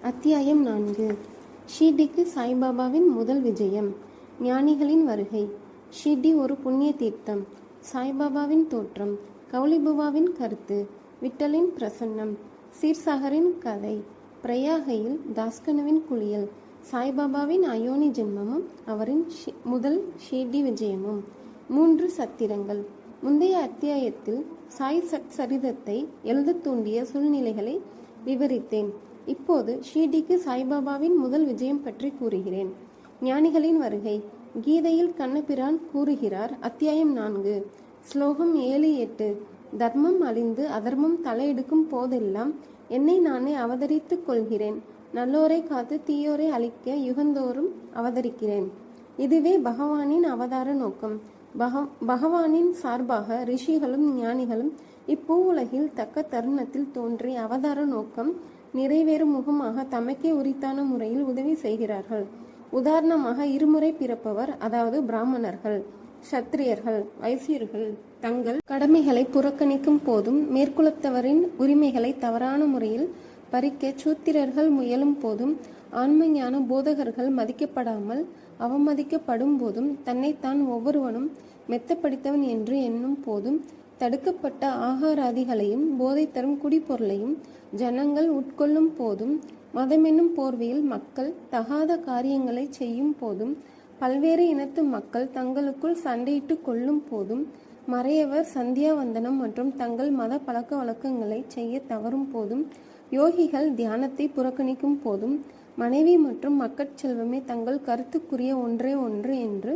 அத்தியாயம் 4. ஷீர்டிக்கு சாய்பாபாவின் முதல் விஜயம். ஞானிகளின் வருகை. ஷீர்டி ஒரு புண்ணிய தீர்த்தம். சாய்பாபாவின் தோற்றம். கௌலிபுவாவின் கருத்து. விட்டலின் பிரசன்னம். சீர்சாகரின் கதை. பிரயாகையில் தாஸ்கனுவின் குளியல். சாய்பாபாவின் அயோனி ஜென்மமும் அவரின் முதல் ஷீர்டி விஜயமும். 3 சத்திரங்கள். முந்தைய அத்தியாயத்தில் சாய் சரிதத்தை எழுத தூண்டிய சூழ்நிலைகளை விவரித்தேன். இப்போது ஷீர்டிக்கு சாய்பாபாவின் முதல் விஜயம் பற்றி கூறுகிறேன். ஞானிகளின் வருகை. கீதையில் கண்ணபிரான் கூறுகிறார். அத்தியாயம் 4 ஸ்லோகம் 7-8. தர்மம் அழிந்து அதர்மம் தலையெடுக்கும் போதெல்லாம் என்னை நானே அவதரித்துக் கொள்கிறேன். நல்லோரை காத்து தீயோரை அழிக்க யுகந்தோறும் அவதரிக்கிறேன். இதுவே பகவானின் அவதார நோக்கம். பகவானின் சார்பாக ரிஷிகளும் ஞானிகளும் இப்பூ உலகில் தக்க தருணத்தில் தோன்றி அவதார நோக்கம் நிறைவேறும் முகமாக தமக்கே உரித்தான முறையில் உதவி செய்கிறார்கள். உதாரணமாக இருமுறை பிறப்பவர், அதாவது பிராமணர்கள், சத்திரியர்கள், வைசியர்கள் தங்கள் கடமைகளை புறக்கணிக்கும் போதும் மேற்குலத்தவரின் உரிமைகளை தவறான முறையில் பறிக்க சூத்திரர்கள் முயலும் போதும் ஆன்மஞான போதகர்கள் மதிக்கப்படாமல் அவமதிக்கப்படும் போதும் தன்னைத்தான் ஒவ்வொருவனும் மெத்தப்படுத்தவன் என்று எண்ணும் போதும் தடுக்கப்பட்ட ஆகாராதிகளையும் போதை தரும் குடிப்பொருளையும் ஜனங்கள் உட்கொள்ளும் போதும் மதமென்னும் போர்வையில் மக்கள் தகாத காரியங்களை செய்யும் போதும் பல்வேறு இனத்து மக்கள் தங்களுக்குள் சண்டையிட்டு கொள்ளும் போதும் மறையவர் சந்தியாவந்தனம் மற்றும் தங்கள் மத பழக்க வழக்கங்களை செய்ய தவறும் போதும் யோகிகள் தியானத்தை புறக்கணிக்கும் போதும் மனைவி மற்றும் மக்கட்செல்வமே தங்கள் கருத்துக்குரிய ஒன்றே ஒன்று என்று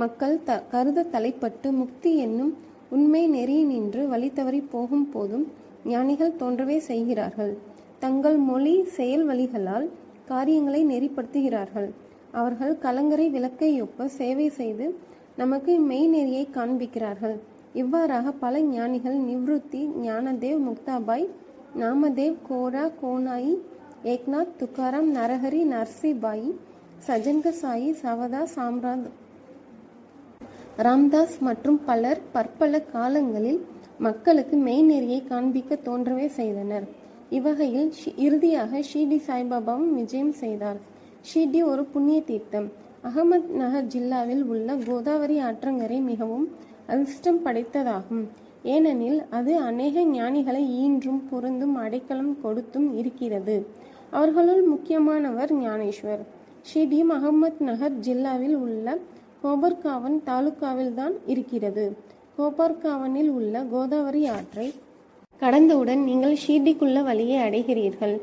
மக்கள் கருத தலைப்பட்டு முக்தி என்னும் உண்மை நெறி நின்று வழி தவறி போகும் போதும் ஞானிகள் தோன்றவே செய்கிறார்கள். தங்கள் மொழி செயல் வழிகளால் காரியங்களை நெறிப்படுத்துகிறார்கள். அவர்கள் கலங்கரை விளக்கையொப்ப சேவை செய்து நமக்கு மெய் நெறியை காண்பிக்கிறார்கள். இவ்வாறாக பல ஞானிகள் நிவ்ருத்தி, ஞானதேவ், முக்தாபாய், நாமதேவ், கோரா, கோனாயி, ஏக்நாத், துக்காராம், நரஹரி, நர்சிபாயி, சஜன்கசாயி, சவதா, ராம்தாஸ் மற்றும் பலர் பற்பல காலங்களில் மக்களுக்கு மெய்நெறியை காண்பிக்க தோன்றவே செய்தனர். இவ்வகையில் இறுதியாக ஷீர்டி சாய்பாபாவும் விஜயம் செய்தார். ஷீர்டி ஒரு புண்ணிய தீர்த்தம். அகமத் நகர் ஜில்லாவில் உள்ள கோதாவரி ஆற்றங்கரை மிகவும் அதிர்ஷ்டம் படைத்ததாகும். ஏனெனில் அது அநேக ஞானிகளை ஈன்றும் பொருந்தும் அடைக்கலம் கொடுத்தும் இருக்கிறது. அவர்களுள் முக்கியமானவர் ஞானேஸ்வர். ஷீர்டியும் அகமத் நகர் ஜில்லாவில் உள்ள கோபர்காவன் தாலுக்காவில் தான் இருக்கிறது. கோபர்காவனில் உள்ள கோதாவரி ஆற்றை கடந்தவுடன் நீங்கள் ஷீர்டிக்குள்ள வழியை அடைகிறீர்கள்.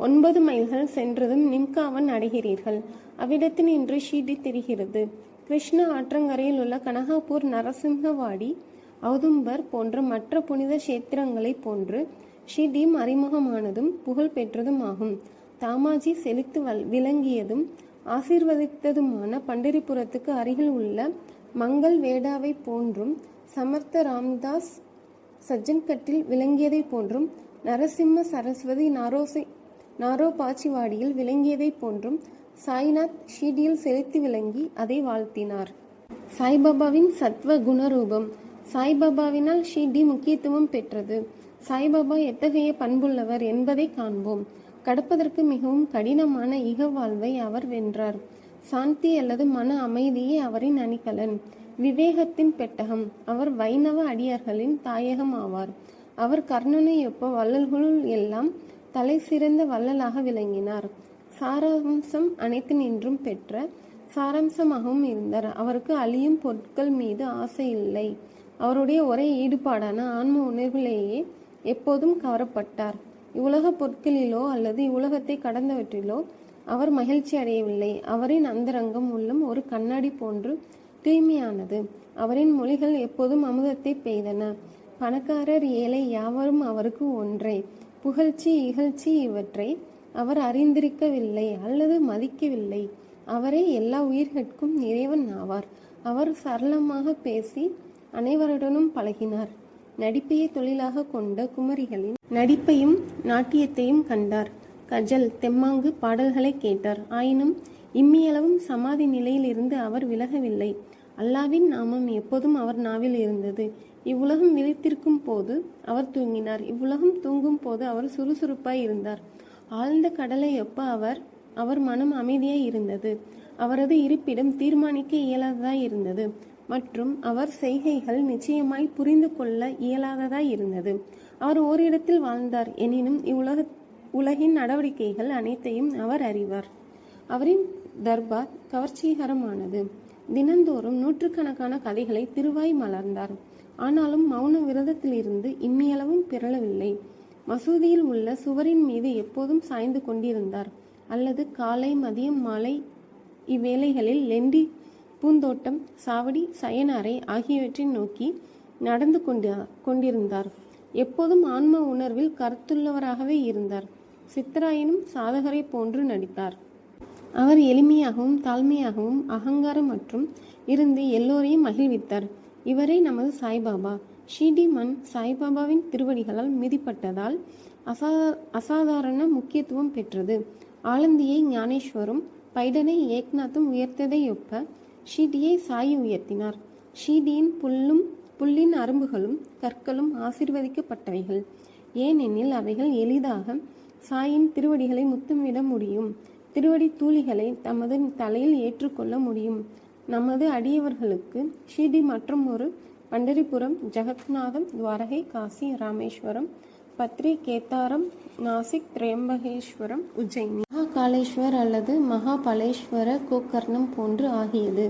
9 மைல்கள் சென்றதும் நிம்காவன் அடைகிறீர்கள். அவ்விடத்தில் இன்று ஷீர்டி தெரிகிறது. கிருஷ்ண ஆற்றங்கரையில் உள்ள கனகாபூர், நரசிம்ஹவாடி, ஔதும்பர் போன்ற மற்ற புனித கஷேத்திரங்களைப் போன்று ஷீர்டியும் அறிமுகமானதும் புகழ் பெற்றதும் ஆகும். தாமாஜி செழித்து விளங்கியதும் ஆசீர்வதித்ததுமான பண்டரிபுரத்துக்கு அருகில் உள்ள மங்கள் வேடாவை போன்றும் சமர்த்த ராம்தாஸ் சஜ்ஜன்கட்டில் விளங்கியதை போன்றும் நரசிம்ம சரஸ்வதி நாரோபாச்சிவாடியில் விளங்கியதை போன்றும் சாய்நாத் ஷீர்டியில் செலுத்தி விளங்கி அதை வாழ்த்தினார். சாய்பாபாவின் சத்வ குணரூபம். சாய்பாபாவினால் ஷீர்டி முக்கியத்துவம் பெற்றது. சாய்பாபா எத்தகைய பண்புள்ளவர் என்பதை காண்போம். கடப்பதற்கு மிகவும் கடினமான இக வாழ்வை அவர் வென்றார். சாந்தி அல்லது மன அமைதியே அவரின் அணிகலன், விவேகத்தின் பெட்டகம். அவர் வைணவ அடியார்களின் தாயகம் ஆவார். அவர் கர்ணனையொப்ப வள்ளல்களுள் எல்லாம் தலை சிறந்த வள்ளலாக விளங்கினார். சாராம்சம் அனைத்து நின்றும் பெற்ற சாராம்சமாகவும் இருந்தார். அவருக்கு அழியும் பொருட்கள் மீது ஆசை இல்லை. அவருடைய ஒரே ஈடுபாடான ஆன்ம உணர்விலேயே எப்போதும் கவரப்பட்டார். இவ்வுலக பொருட்களிலோ அல்லது இவ்வுலகத்தை கடந்தவற்றிலோ அவர் மகிழ்ச்சி அடையவில்லை. அவரின் அந்தரங்கம் உள்ளம் ஒரு கண்ணாடி போன்று தூய்மையானது. அவரின் மொழிகள் எப்போதும் அமுதத்தை பெய்தன. பணக்காரர் ஏழை யாவரும் அவருக்கு ஒன்றே. புகழ்ச்சி இகழ்ச்சி இவற்றை அவர் அறிந்திருக்கவில்லை அல்லது மதிக்கவில்லை. அவரே எல்லா உயிர்கட்கும் இறைவன் ஆவார். அவர் சரளமாக பேசி அனைவருடனும் பழகினார். நடிப்பையை தொழிலாக கொண்ட குமரிகளின் நடிப்பையும் நாட்டியத்தையும் கண்டார். கஜல், தெம்மாங்கு பாடல்களை கேட்டார். ஆயினும் இம்மியளவும் சமாதி நிலையில் இருந்து அவர் விலகவில்லை. அல்லாவின் நாமம் எப்போதும் அவர் நாவில் இருந்தது. இவ்வுலகம் விழித்திருக்கும் போது அவர் தூங்கினார். இவ்வுலகம் தூங்கும் போது அவர் சுறுசுறுப்பாய் இருந்தார். ஆழ்ந்த கடலையொப்ப அவர் மனம் அமைதியாய் இருந்தது. அவரது இருப்பிடம் தீர்மானிக்க இயலாததாய் இருந்தது மற்றும் அவர் செய்கைகள் நிச்சயமாய் புரிந்து கொள்ள இயலாததாய் இருந்தது. அவர் ஓரிடத்தில் வாழ்ந்தார், எனினும் உலகின் நடவடிக்கைகள் அனைத்தையும் அவர் அறிவார். அவரின் தர்பார் கவர்ச்சிகரமானது. தினந்தோறும் நூற்றுக்கணக்கான கதைகளை திருவாய் மலர்ந்தார். ஆனாலும் மௌன விரதத்திலிருந்து இம்மியளவும் பிறழவில்லை. மசூதியில் உள்ள சுவரின் மீது எப்போதும் சாய்ந்து கொண்டிருந்தார், அல்லது காலை, மதியம், மாலை இவ்வேளைகளில் லெண்டி பூந்தோட்டம், சாவடி, சயன அறை ஆகியவற்றை நோக்கி நடந்து கொண்டிருந்தார். எப்போதும் ஆன்ம உணர்வில் கருத்துள்ளவராகவே இருந்தார். சித்தராயினும் சாதகரை போன்று நடித்தார். அவர் எளிமையாகவும் தாழ்மையாகவும் அகங்காரமற்றும் இருந்து எல்லோரையும் மகிழ்வித்தார். இவரே நமது சாய்பாபா. ஷீடி மண் சாய்பாபாவின் திருவடிகளால் மிதிப்பட்டதால் அசாதாரண முக்கியத்துவம் பெற்றது. ஆலந்தியை ஞானேஸ்வரும் பைடனை ஏக்நாத்தும் உயர்த்ததையொப்ப ஷீடியை சாயி உயர்த்தினார். ஷீடியின் புல்லின் அரும்புகளும் கற்களும் ஆசீர்வதிக்கப்பட்டவைகள், ஏனெனில் அவைகள் எளிதாக சாயின் திருவடிகளை முத்தமிட முடியும். திருவடி தூளிகளை தமது தலையில் ஏற்றுக்கொள்ள முடியும். நமது அடியவர்களுக்கு ஷீடி மற்றும் ஒரு பண்டரிபுரம், ஜெகத்நாதம், துவாரகை, காசி, ராமேஸ்வரம், பத்ரி, கேதாரம், நாசிக், திரையம்பகேஸ்வரம், உஜ்ஜயினி, மகாகாலேஸ்வர் அல்லது மகாபலேஸ்வர கோகர்ணம் போன்று ஆகியது.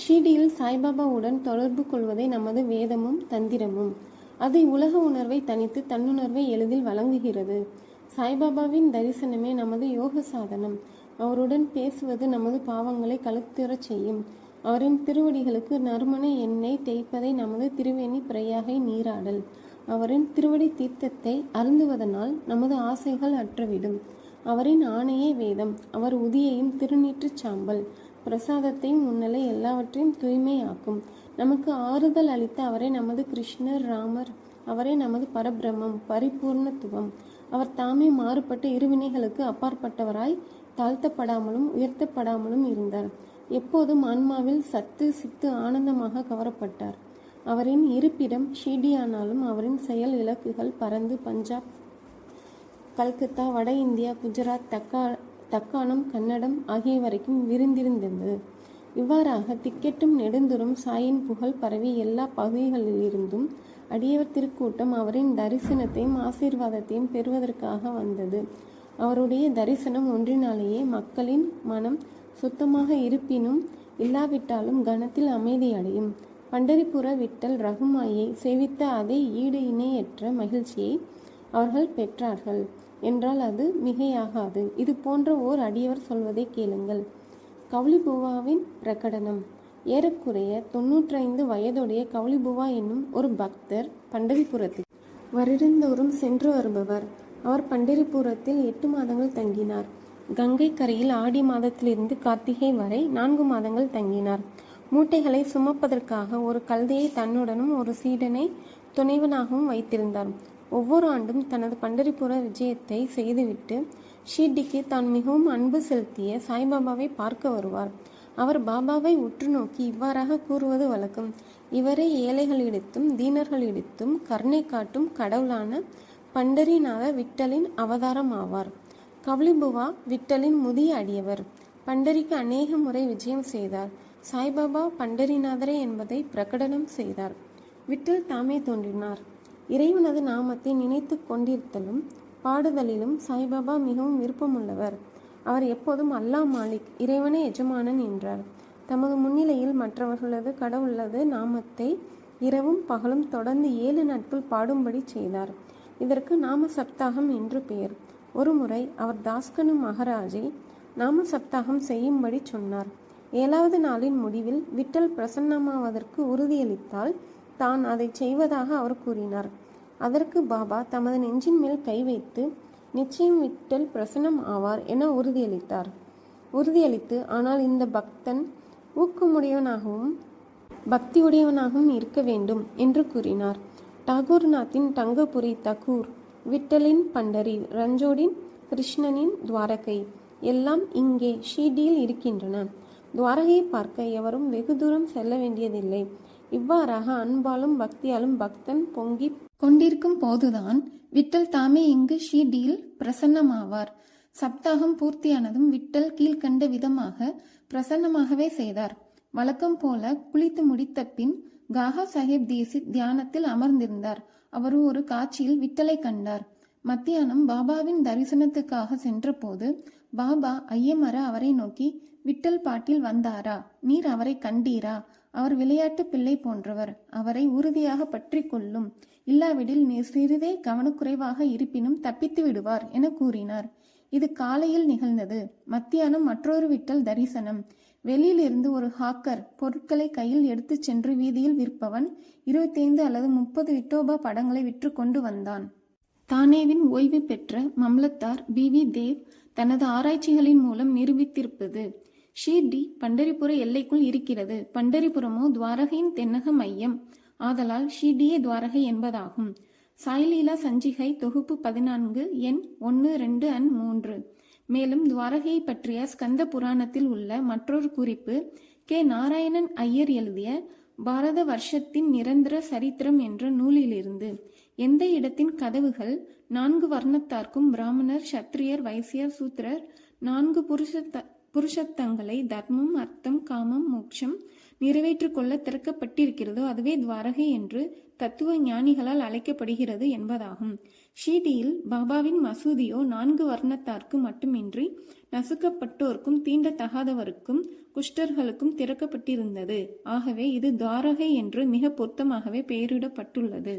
ஷீடியில் சாய்பாபாவுடன் தொடர்பு கொள்வதே நமது வேதமும் தந்திரமும். அது உலக உணர்வை தனித்து தன்னுணர்வை எளிதில் வழங்குகிறது. சாய்பாபாவின் தரிசனமே நமது யோக சாதனம். அவருடன் பேசுவது நமது பாவங்களை கழுத்துறச் செய்யும். அவரின் திருவடிகளுக்கு நறுமண எண்ணெய் தேய்ப்பதை நமது திருவேணி பிரயாகை நீராடல். அவரின் திருவடி தீர்த்தத்தை அருந்துவதனால் நமது ஆசைகள் அற்றுவிடும். அவரின் ஆணையே வேதம். அவர் உதியையும் திருநீற்றுச் சாம்பல், பிரசாதத்தையும் முன்னலை எல்லாவற்றையும் தூய்மையாக்கும். நமக்கு ஆறுதல் அளித்த அவரே நமது கிருஷ்ணர், ராமர். அவரே நமது பரபிரம்மம், பரிபூர்ணத்துவம். அவர் தாமே மாறுபட்ட இருவினைகளுக்கு அப்பாற்பட்டவராய் தாழ்த்தப்படாமலும் உயர்த்தப்படாமலும் இருந்தார். எப்போதும் ஆன்மாவில் சத்து சித்து ஆனந்தமாக கவரப்பட்டார். அவரின் இருப்பிடம் ஷீடியானாலும் அவரின் செயல் இலக்குகள் பரந்து பஞ்சாப், கல்கத்தா, வட இந்தியா, குஜராத், தக்காணம், கன்னடம் ஆகிய வரைக்கும் விரிந்திருந்தது. இவ்வாறாக திக்கெட்டும் நெடுந்துரும் சாயின் புகழ் பரவி எல்லா பகுதிகளிலிருந்தும் அடியவர் திருக்கூட்டம் அவரின் தரிசனத்தையும் ஆசீர்வாதத்தையும் பெறுவதற்காக வந்தது. அவருடைய தரிசனம் ஒன்றினாலேயே மக்களின் மனம் சுத்தமாக இருப்பினும் இல்லாவிட்டாலும் கணத்தில் அமைதியடையும். பண்டரிபுர விட்டல் ரகுமாயை சேவித்த அதே ஈடு இணையற்ற மகிழ்ச்சியை அவர்கள் பெற்றார்கள் என்றால் அது மிகையாகாது. இது போன்ற ஓர் அடியவர் சொல்வதை கேளுங்கள். கவுலிபுவாவின் பிரகடனம். ஏறக்குறைய 95 வயதுடைய கவுலிபுவா என்னும் ஒரு பக்தர் பண்டரிபுரத்துக்கு வருடந்தோறும் சென்று வருபவர். அவர் பண்டரிபுரத்தில் 8 மாதங்கள் தங்கினார். கங்கை கரையில் ஆடி மாதத்திலிருந்து கார்த்திகை வரை 4 மாதங்கள் தங்கினார். மூட்டைகளை சுமப்பதற்காக ஒரு கழுதையை தன்னுடனும் ஒரு சீடனை துணைவனாகவும் வைத்திருந்தார். ஒவ்வொரு ஆண்டும் தனது பண்டரிபுர விஜயத்தை செய்துவிட்டு ஷீர்டிக்கு தான் மிகவும் அன்பு செலுத்திய சாய்பாபாவை பார்க்க வருவார். அவர் பாபாவை உற்று நோக்கி இவ்வாறாக கூறுவது வழக்கம்: இவரே ஏழைகளிடத்தும் தீனர்களிடத்தும் கருணை காட்டும் கடவுளான பண்டரிநாத விட்டலின் அவதாரம் ஆவார். கவுலிபுவா விட்டலின் முதிய அடியவர். பண்டரிக்கு அநேக முறை விஜயம் செய்தார். சாய்பாபா பண்டரிநாதரே என்பதை பிரகடனம் செய்தார். விட்டல் தாமே தோன்றினார். இறைவனது நாமத்தை நினைத்து கொண்டிருத்தலும் பாடுதலிலும் சாய்பாபா மிகவும் விருப்பமுள்ளவர். அவர் எப்போதும் அல்லாஹ் மாலிக், இறைவனே எஜமானன் என்றார். தமது முன்னிலையில் மற்றவர்களது கடவுளது நாமத்தை இரவும் பகலும் தொடர்ந்து 7 நாட்கள் பாடும்படி செய்தார். இதற்கு நாம சப்தாகம் என்று பெயர். ஒருமுறை அவர் தாஸ்கனு மகாராஜை நாம சப்தாகம் செய்யும்படி சொன்னார். 7வது நாளின் முடிவில் விட்டல் பிரசன்னமாவதற்கு உறுதியளித்தால் தான் அதை செய்வதாக அவர் கூறினார். அதற்கு பாபா தமது நெஞ்சின் மேல் கை வைத்து நிச்சயம் விட்டல் பிரசன்னம் ஆவார் என உறுதியளித்து ஆனால் இந்த பக்தன் ஊக்கமுடையவனாகவும் பக்தியுடையவனாகவும் இருக்க வேண்டும் என்று கூறினார். டாகூர்நாத்தின் டங்கபுரி தகூர், விட்டலின் பண்டரி, ரஞ்சோடின் கிருஷ்ணனின் துவாரகை எல்லாம் இங்கே ஷீடியில் இருக்கின்றன. துவாரகையை பார்க்க எவரும் வெகு தூரம் செல்ல வேண்டியதில்லை. இவ்வாறாக அன்பாலும் பக்தியாலும் பக்தன் பொங்கி கொண்டிருக்கும் போதுதான் விட்டல் தாமே இங்கு ஷீடியில் பிரசன்னமாவார். சப்தாகம் பூர்த்தியானதும் விட்டல் கீழ்கண்ட விதமாக பிரசன்னமாகவே செய்தார். வழக்கம் போல குளித்து முடித்த பின் காகா சாஹேப் தீசித் தியானத்தில் அமர்ந்திருந்தார். அவர் ஒரு காட்சியில் விட்டலை கண்டார். மத்தியானம் பாபாவின் தரிசனத்துக்காக சென்றபோது பாபா ஐயமர அவரை நோக்கி, விட்டல் பாட்டில் வந்தாரா? நீர் அவரை கண்டீரா? அவர் விளையாட்டு பிள்ளை போன்றவர். அவரை உறுதியாக பற்றி கொள்ளும். இல்லாவிடில் நீர் சிறிதே கவனக்குறைவாக இருப்பினும் தப்பித்து விடுவார் என கூறினார். இது காலையில் நிகழ்ந்தது. மத்தியானம் மற்றொரு விட்டல் தரிசனம். வெளியிலிருந்து ஒரு ஹாக்கர் பொருட்களை கையில் எடுத்துச் சென்று வீதியில் விற்பவன் 25 அல்லது 30 விட்டோபா படங்களை விற்று கொண்டு வந்தான். தானேவின் ஓய்வு பெற்ற மம்லத்தார் BV தேவ் தனது ஆராய்ச்சிகளின் மூலம் நிரூபித்திருப்பது, ஷீர்டி பண்டரிபுர எல்லைக்குள் இருக்கிறது. பண்டரிபுரமோ துவாரகையின் தென்னக மையம். ஆதலால் ஷீர்டியே துவாரகை என்பதாகும். சாய்லீலா சஞ்சிகை தொகுப்பு 14 எண் 1, 2 and 3. மேலும் துவாரகையை பற்றிய ஸ்கந்த புராணத்தில் உள்ள மற்றொரு குறிப்பு கே. நாராயணன் ஐயர் எழுதிய பாரத வருஷத்தின் நிரந்தர சரித்திரம் என்ற நூலிலிருந்து. எந்த இடத்தின் கதவுகள் 4 வர்ணத்தார்க்கும் பிராமணர், சத்திரியர், வைசியர், சூத்திரர் 4 புருஷத்தங்களை தர்மம், அர்த்தம், காமம், மோட்சம் நிறைவேற்றிக் கொள்ள திறக்கப்பட்டிருக்கிறதோ அதுவே துவாரகை என்று தத்துவ ஞானிகளால் அழைக்கப்படுகிறது என்பதாகும். ஷீர்டியில் பாபாவின் மசூதியோ 4 வர்ணத்தார்க்கு மட்டுமின்றி நசுக்கப்பட்டோர்க்கும், தீண்டத்தகாதவருக்கும், குஷ்டர்களுக்கும் திறக்கப்பட்டிருந்தது. ஆகவே இது துவாரகை என்று மிக பொருத்தமாகவே பெயரிடப்பட்டுள்ளது.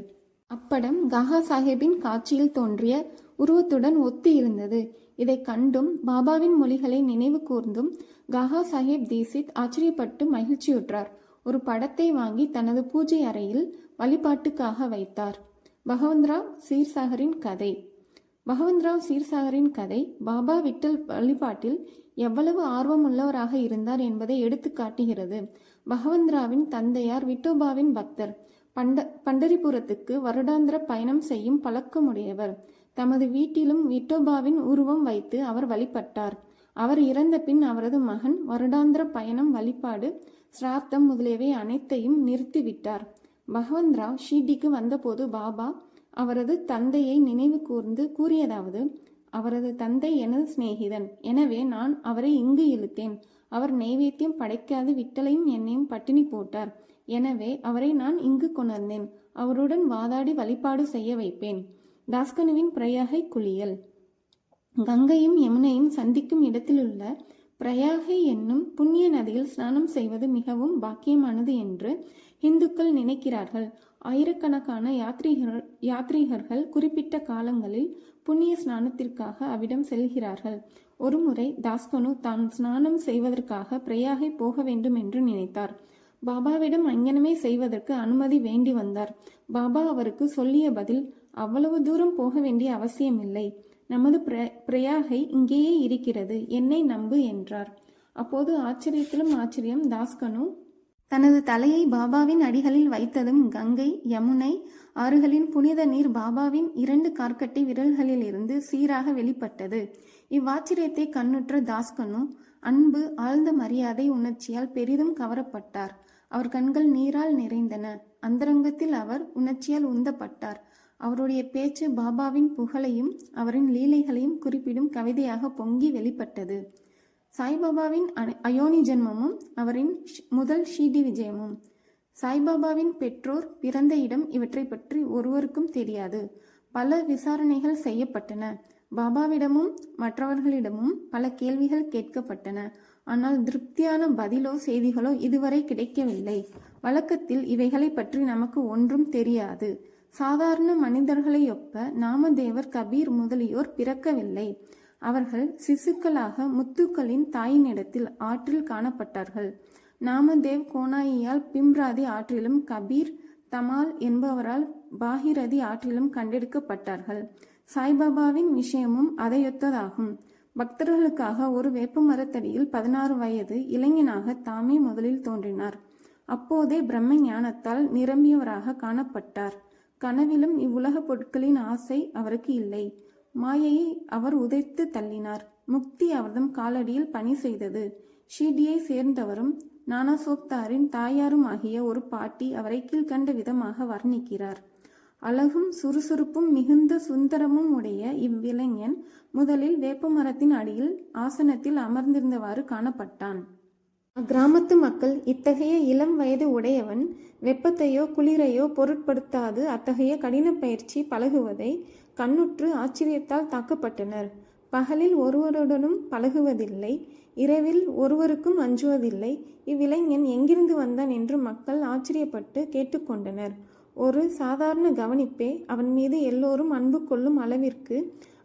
அப்படம் காகா சாஹேபின் காட்சியில் தோன்றிய உருவத்துடன் ஒத்து இருந்தது. இதை கண்டும் பாபாவின் மொழிகளை நினைவு கூர்ந்தும் காகா சாஹேப் தீசித் ஆச்சரியப்பட்டு மகிழ்ச்சியுற்றார். ஒரு படத்தை வாங்கி தனது பூஜை அறையில் வழிபாட்டுக்காக வைத்தார். பகவந்த்ராவ் சீர்சாகரின் கதை. பகவந்த்ராவ் சீர்சாகரின் கதை பாபா விட்டல் வழிபாட்டில் எவ்வளவு ஆர்வமுள்ளவராக இருந்தார் என்பதை எடுத்து காட்டுகிறது. பகவந்த்ராவின் தந்தையார் விட்டோபாவின் பக்தர். பண்டரிபுரத்துக்கு வருடாந்திர பயணம் செய்யும் பழக்கமுடையவர். தமது வீட்டிலும் விட்டோபாவின் உருவம் வைத்து அவர் வழிபட்டார். அவர் இறந்த பின் அவரது மகன் வருடாந்திர பயணம், வழிபாடு, சிரார்த்தம் முதலியவை அனைத்தையும் நிறுத்திவிட்டார். பகவந்த்ராவ் ஷீர்டிக்கு வந்தபோது பாபா அவரது தந்தையை நினைவு கூர்ந்து கூறியதாவது, அவரது தந்தை எனது சிநேகிதன், எனவே நான் அவரை இங்கு இழுத்தேன். அவர் நைவேத்தியம் படைக்காது விட்டலையும் என்னையும் பட்டினி போட்டார். எனவே அவரை நான் இங்கு கொணர்ந்தேன். அவருடன் வாதாடி வழிபாடு செய்ய வைப்பேன். தாஸ்கனுவின் பிரயாகை குளியல். கங்கையும் யமுனையும் சந்திக்கும் இடத்திலுள்ள பிரயாகை என்னும் புண்ணிய நதியில் ஸ்நானம் செய்வது மிகவும் பாக்கியமானது என்று இந்துக்கள் நினைக்கிறார்கள். ஆயிரக்கணக்கான யாத்ரீகர்கள் குறிப்பிட்ட காலங்களில் புண்ணிய ஸ்நானத்திற்காக அவ்விடம் செல்கிறார்கள். ஒருமுறை தாஸ்கனு தான் ஸ்நானம் செய்வதற்காக பிரயாகை போக வேண்டும் என்று நினைத்தார். பாபாவிடம் அங்ஙனமே செய்வதற்கு அனுமதி வேண்டி வந்தார். பாபா அவருக்கு சொல்லிய பதில், அவ்வளவு தூரம் போக வேண்டிய அவசியமில்லை. நமது பிரயாகை இங்கேயே இருக்கிறது, என்னை நம்பு என்றார். அப்போது ஆச்சரியத்திலும் ஆச்சரியம், தாஸ்கனு தனது தலையை பாபாவின் அடிகளில் வைத்ததும் கங்கை, யமுனை ஆறுகளின் புனித நீர் பாபாவின் 2 கார்க்கட்டை விரல்களில் இருந்து சீராக வெளிப்பட்டது. இவ்வாச்சரியத்தை கண்ணுற்ற தாஸ்கனு அன்பு, ஆழ்ந்த மரியாதை உணர்ச்சியால் பெரிதும் கவரப்பட்டார். அவர் கண்கள் நீரால் நிறைந்தன. அந்தரங்கத்தில் அவர் உணர்ச்சியால் உந்தப்பட்டார். அவருடைய பேச்சு பாபாவின் புகழையும் அவரின் லீலைகளையும் குறிப்பிடும் கவிதையாக பொங்கி வெளிப்பட்டது. சாய்பாபாவின் அயோனி ஜென்மமும் அவரின் முதல் ஷீர்டி விஜயமும். சாய்பாபாவின் பெற்றோர், பிறந்த இடம் இவற்றை பற்றி ஒருவருக்கும் தெரியாது. பல விசாரணைகள் செய்யப்பட்டன. பாபாவிடமும் மற்றவர்களிடமும் பல கேள்விகள் கேட்கப்பட்டன. ஆனால் திருப்தியான பதிலோ செய்திகளோ இதுவரை கிடைக்கவில்லை. வழக்கத்தில் இவைகளை பற்றி நமக்கு ஒன்றும் தெரியாது. சாதாரண மனிதர்களையொப்ப நாமதேவர், கபீர் முதலியோர் பிறக்கவில்லை. அவர்கள் சிசுக்களாக முத்துக்களின் தாயினிடத்தில் ஆற்றில் காணப்பட்டார்கள். நாமதேவ் கோனாயியால் பிம்ராதி ஆற்றிலும், கபீர் தமால் என்பவரால் பாகிரதி ஆற்றிலும் கண்டெடுக்கப்பட்டார்கள். சாய்பாபாவின் விஷயமும் அதையொத்ததாகும். பக்தர்களுக்காக ஒரு வேப்ப மரத்தடியில் 16 வயது இளைஞனாக தாமே முதலில் தோன்றினார். அப்போதே பிரம்ம ஞானத்தால் நிரம்பியவராக காணப்பட்டார். கனவிலும் இவ்வுலக பொருட்களின் ஆசை அவருக்கு இல்லை. மாயையை அவர் உதைத்து தள்ளினார். முக்தி அவர்தம் காலடியில் பணி செய்தது. ஷீர்டியை சேர்ந்தவரும் நானா சோப்தாரின் தாயாரும் ஆகிய ஒரு பாட்டி அவரை கீழ்கண்ட விதமாக வர்ணிக்கிறார். அழகும் சுறுசுறுப்பும் மிகுந்த சுந்தரமும் உடைய இவ்விளைஞன் முதலில் வேப்பமரத்தின் அடியில் ஆசனத்தில் அமர்ந்திருந்தவாறு காணப்பட்டான். அக்கிராமத்து மக்கள் இத்தகைய இளம் வயது உடையவன் வெப்பத்தையோ குளிரையோ பொருட்படுத்தாது அத்தகைய கடின பயிற்சி பழகுவதை கண்ணுற்று ஆச்சரியத்தால் தாக்கப்பட்டனர். பகலில் ஒருவருடனும் பழகுவதில்லை, இரவில் ஒருவருக்கும் அஞ்சுவதில்லை. இவ்விளைஞன் எங்கிருந்து வந்தான் என்று மக்கள் ஆச்சரியப்பட்டு கேட்டுக்கொண்டனர். ஒரு சாதாரண கவனிப்பே அவன் மீது எல்லோரும் அன்பு கொள்ளும் அளவிற்கு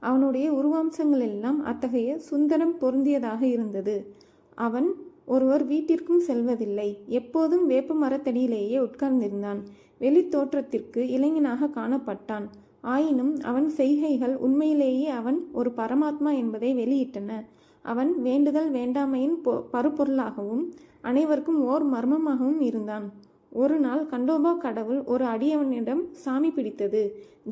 அவனுடைய உருவாம்சங்கள் எல்லாம் அத்தகைய சுந்தரம் பொருந்தியதாக இருந்தது. அவன் ஒருவர் வீட்டிற்கும் செல்வதில்லை, எப்போதும் வேப்ப மரத்தடியிலேயே உட்கார்ந்திருந்தான். வெளி தோற்றத்திற்கு இளைஞனாக காணப்பட்டான். ஆயினும் அவன் செய்கைகள் உண்மையிலேயே அவன் ஒரு பரமாத்மா என்பதை வெளியிட்டன. அவன் வேண்டுதல் வேண்டாமையின் பருப்பொருளாகவும் அனைவருக்கும் ஓர் மர்மமாகவும் இருந்தான். ஒரு நாள் கண்டோபா கடவுள் ஒரு அடியவனிடம் சாமி பிடித்தது.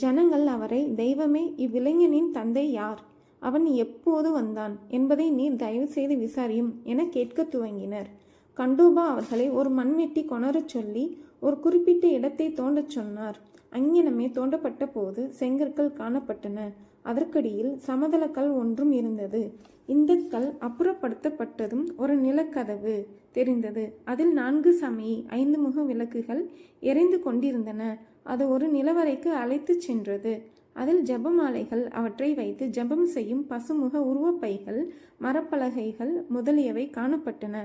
ஜனங்கள் அவரை, தெய்வமே, இவ்விளைஞனின் தந்தை யார், அவன் எப்போது வந்தான் என்பதை நீர் தயவு செய்து விசாரியும் என கேட்க துவங்கினர். கண்டோபா அவர்களை ஒரு மண்வெட்டி கொணரச் சொல்லி ஒரு குறிப்பிட்ட இடத்தை தோண்டச் சொன்னார். அங்ஙனமே தோண்டப்பட்ட போது செங்கற்கள் காணப்பட்டன. அதற்கடியில் சமதளக்கல் ஒன்றும் இருந்தது. இந்த கல் அப்புறப்படுத்தப்பட்டதும் ஒரு நிலக்கதவு தெரிந்தது. அதில் 4 சமி 5 முக விளக்குகள் எரிந்து கொண்டிருந்தன. அது ஒரு நிலவறைக்கு அழைத்து சென்றது. அதில் ஜபமாலைகள், அவற்றை வைத்து ஜபம் செய்யும் பசுமுக உருவப்பைகள், மரப்பலகைகள் முதலியவை காணப்பட்டன.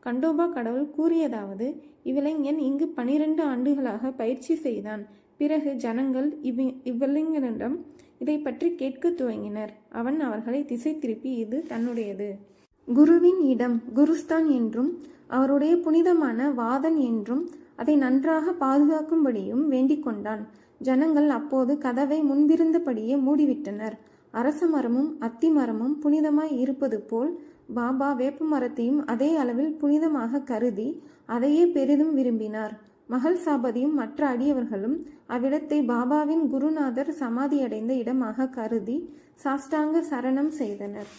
கண்டோபா கடவுள் கூறியதாவது: இவ்விளைஞன் இங்கு 12 ஆண்டுகளாக பயிற்சி செய்தான். பிறகு ஜனங்கள் இவ்விளைஞனிடம் இதை பற்றி கேட்க துவங்கினர். அவன் அவர்களை திசை திருப்பி, இது தன்னுடையது, குருவின் இடம், குருஸ்தான் என்றும் அவருடைய புனிதமான வாதன் என்றும் அதை நன்றாக பாதுகாக்கும்படியும் வேண்டிக் கொண்டான். ஜனங்கள் அப்போது கதவை முன்பிருந்தபடியே மூடிவிட்டனர். அரச மரமும் அத்தி மரமும் புனிதமாய் இருப்பது போல் பாபா வேப்ப மரத்தையும் அதே அளவில் புனிதமாக கருதி அதையே பெரிதும் விரும்பினார். மகள் சாபதியும் மற்ற அடியவர்களும் அவ்விடத்தை பாபாவின் குருநாதர் சமாதியடைந்த இடமாக கருதி சாஷ்டாங்க சரணம் செய்தனர்.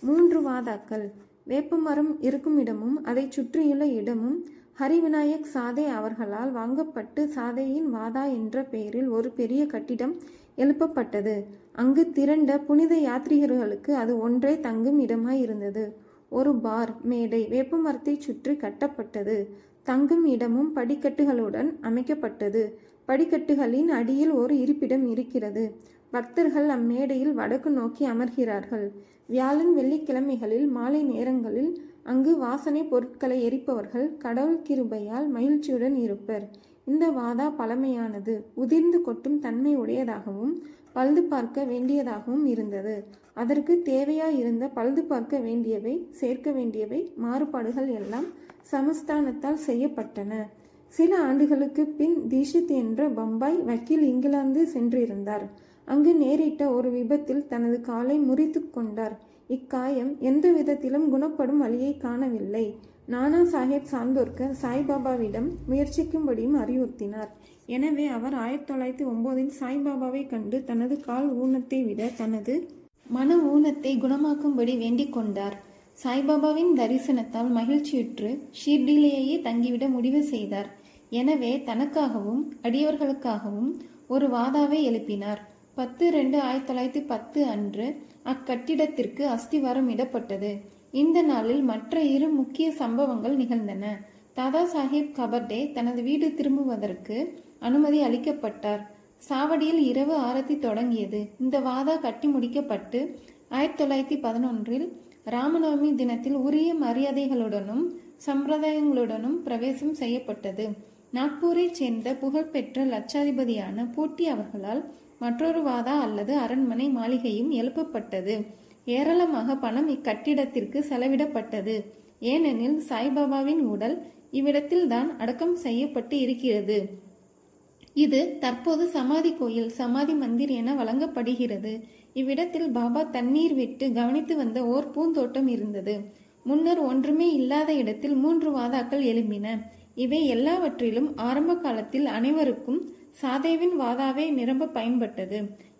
3 வாதாக்கள். வேப்பமரம் இருக்கும் இடமும் அதை சுற்றியுள்ள இடமும் ஹரிவிநாயக் சாதே அவர்களால் வாங்கப்பட்டு சாதேயின் வாதா என்ற பெயரில் ஒரு பெரிய கட்டிடம் எழுப்பப்பட்டது. அங்கு திரண்ட புனித யாத்ரீகர்களுக்கு அது ஒன்றே தங்கும் இடமாய் இருந்தது. ஒரு பார் மேடை வேப்பமரத்தை சுற்றி கட்டப்பட்டது. தங்கும் இடமும் படிக்கட்டுகளுடன் அமைக்கப்பட்டது. படிக்கட்டுகளின் அடியில் ஒரு இருப்பிடம் இருக்கிறது. பக்தர்கள் அம்மேடையில் வடக்கு நோக்கி அமர்கிறார்கள். வியாழன் வெள்ளிக்கிழமைகளில் மாலை நேரங்களில் அங்கு வாசனை பொருட்களை எரிப்பவர்கள் கடவுள் கிருபையால் மகிழ்ச்சியுடன் இருப்பர். இந்த வாதா பழமையானது, உதிர்ந்து கொட்டும் தன்மை உடையதாகவும் பழுது பார்க்க வேண்டியதாகவும் இருந்தது. அதற்கு தேவையாயிருந்த பழுது பார்க்க வேண்டியவை, சேர்க்க வேண்டியவை மாறுபாடுகள் எல்லாம் சமஸ்தானத்தால் செய்யப்பட்டன. சில ஆண்டுகளுக்கு பின் தீஷித் என்ற பம்பாய் வக்கீல் இங்கிலாந்து சென்றிருந்தார். அங்கு நேரிட்ட ஒரு விபத்தில் தனது காலை முறித்து கொண்டார். இக்காயம் எந்த விதத்திலும் குணப்படும் வழியை காணவில்லை. நானா சாஹேப் சாந்தோர்கர் சாய்பாபாவிடம் முயற்சிக்கும்படியும் அறிவுறுத்தினார். எனவே அவர் 1909 சாய்பாபாவை கண்டு தனது கால் ஊனத்தை விட தனது மன ஊனத்தை குணமாக்கும்படி வேண்டிக் கொண்டார். சாய்பாபாவின் தரிசனத்தால் மகிழ்ச்சியுற்று ஷீர்டிலேயே தங்கிவிட முடிவு செய்தார். எனவே தனக்காகவும் அடியவர்களுக்காகவும் ஒரு வாதாவை எழுப்பினார். 10/2/1910 அன்று அக்கட்டிடத்திற்கு அஸ்திவாரம் இடப்பட்டது. இந்த நாளில் மற்ற 2 முக்கிய சம்பவங்கள் நிகழ்ந்தன. தாதா சாஹேப் கபர்டே தனது வீடு திரும்புவதற்கு அனுமதி அளிக்கப்பட்டார். சாவடியில் இரவு ஆரத்தி தொடங்கியது. இந்த வாதா கட்டி முடிக்கப்பட்டு 1911 ராமநவமி தினத்தில் உரிய மரியாதைகளுடனும் சம்பிரதாயங்களுடனும் பிரவேசம் செய்யப்பட்டது. நாக்பூரைச் சேர்ந்த புகழ்பெற்ற லட்சாதிபதியான பூட்டி அவர்களால் மற்றொரு வாதா அல்லது அரண்மனை மாளிகையும் எழுப்பப்பட்டது. ஏராளமாக பணம் இக்கட்டிடத்திற்கு செலவிடப்பட்டது. ஏனெனில் சாய்பாபாவின் உடல் இவ்விடத்தில் தான் அடக்கம் செய்யப்பட்டு இருக்கிறது. இது தற்போது சமாதி கோயில், சமாதி மந்திர் என வழங்கப்படுகிறது. இவ்விடத்தில் பாபா தண்ணீர் விட்டு கவனித்து வந்த ஓர் பூந்தோட்டம் இருந்தது. முன்னர் ஒன்றுமே இல்லாத இடத்தில் 3 வாதாக்கள் எழும்பின. இவை எல்லாவற்றிலும் ஆரம்ப காலத்தில் அனைவருக்கும் சாதேவின் வாதாவே நிரம்ப பயன்பட்டது.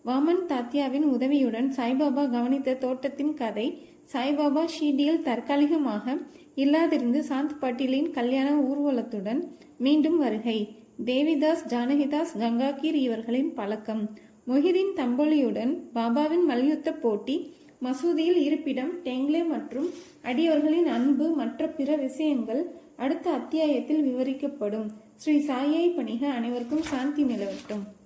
வாமன் தாத்தியாவின் உதவியுடன் சாய்பாபா கவனித்த தோட்டத்தின் கதை சாய்பாபா ஷீர்டியில் தற்காலிகமாக இல்லாதிருந்து சாந்த் பாட்டீலின் கல்யாண ஊர்வலத்துடன் மீண்டும் வருகை தேவிதாஸ், ஜானகிதாஸ், கங்காகீர் இவர்களின் பழக்கம். மொஹிதீன் தம்போலியுடன் பாபாவின் மல்யுத்த போட்டி, மசூதியில் இருப்பிடம், டெங்லே மற்றும் அடியவர்களின் அன்பு மற்ற பிற விஷயங்கள் அடுத்த அத்தியாயத்தில் விவரிக்கப்படும். ஸ்ரீ சாயை பணிக. அனைவருக்கும் சாந்தி நிலவட்டும்.